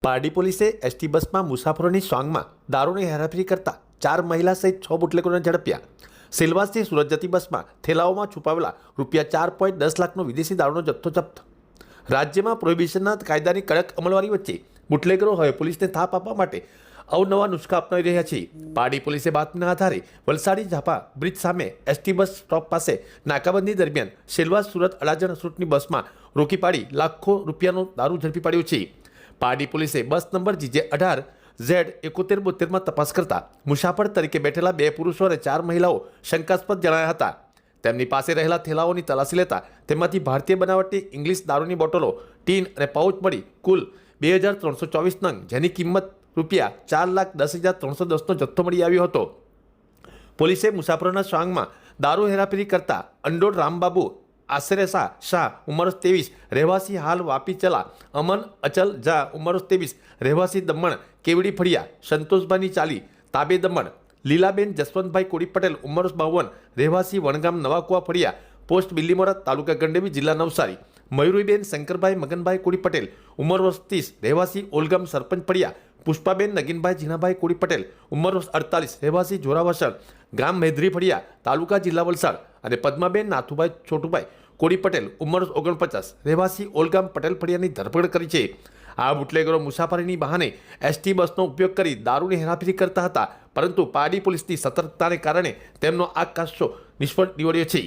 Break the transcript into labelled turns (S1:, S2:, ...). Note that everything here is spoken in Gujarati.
S1: પારડી પોલીસે એસટી બસમાં મુસાફરોની સોંગમાં દારૂની હેરાફેરી કરતા 4 મહિલા સહિત 6 બુટલેગરોને ઝડપ્યા। સિલવાસથી સુરત જતી બસમાં થેલાઓમાં છુપાવેલા ₹4.10 લાખનો વિદેશી દારૂનો જથ્થો જપ્ત। રાજ્યમાં પ્રોહિબિશનના કાયદાની કડક અમલવારી વચ્ચે બુટલેગરો હવે પોલીસને થાપ આપવા માટે અવનવા નુસ્ખા અપનાવી રહ્યા છે। પારડી પોલીસે બાતમીના આધારે વલસાડી ઝાપા બ્રિજ સામે એસટી બસ સ્ટોપ પાસે નાકાબંધી દરમિયાન સિલવાસ સુરત અડાજણ રૂટની બસમાં રોકી પાડી લાખો રૂપિયાનો દારૂ ઝડપી પાડ્યો છે। પારડી પોલીસે બસ નંબર GJ18Z7172માં તપાસ કરતા મુસાફર તરીકે બેઠેલા 2 પુરુષો અને 4 મહિલાઓ શંકાસ્પદ જણાયા હતા। તેમની પાસે રહેલા થેલાઓની તલાશી લેતા તેમાંથી ભારતીય બનાવટી ઇંગ્લિશ દારૂની બોટલો, ટીન અને પાઉચ મળી કુલ 2324 નંગ, જેની કિંમત ₹4,10,310નો જથ્થો મળી આવ્યો હતો। પોલીસે મુસાફરોના સ્વાંગમાં દારૂ હેરાફેરી કરતા અંડોળ રામબાબુ આશરે શાહ ઉંમર 23 રહેવાસી હાલ વાપી ચલા, અમન અચલ ઝા ઉંમર 23 રહેવાસી દમણ કેવડી ફળિયા, સંતોષભાઈની ચાલી તાબે દમણ, લીલાબેન જસવંતભાઈ કોડી પટેલ ઉંમર 52 રહેવાસી વણગામ નવાકુવા ફળિયા, પોસ્ટ બિલ્લીમોરા તાલુકા ગંડેવી જિલ્લા નવસારી, મયુરીબેન શંકરભાઈ મગનભાઈ કોડી પટેલ ઉંમર 30 રહેવાસી ઓલગામ સરપંચ ફળિયા, પુષ્પાબેન નગીનભાઈ જીનાભાઈ કોડી પટેલ ઉંમર 48 રહેવાસી જોરાવસણ ગામ મેધરી ફળિયા તાલુકા જિલ્લા વલસાડ અને પદ્માબેન નાથુભાઈ છોટુભાઈ કોડી પટેલ ઉંમર 49 રહેવાસી ઓલગામ પટેલ ફળિયાની ધરપકડ કરી છે। આ બુટલેગરો મુસાફરીની બહાને એસટી બસનો ઉપયોગ કરી દારૂની હેરાફેરી કરતા હતા, પરંતુ પારડી પોલીસની સતર્કતાને કારણે તેમનો આ કાસ્સો નિષ્ફળ નીવડ્યો છે।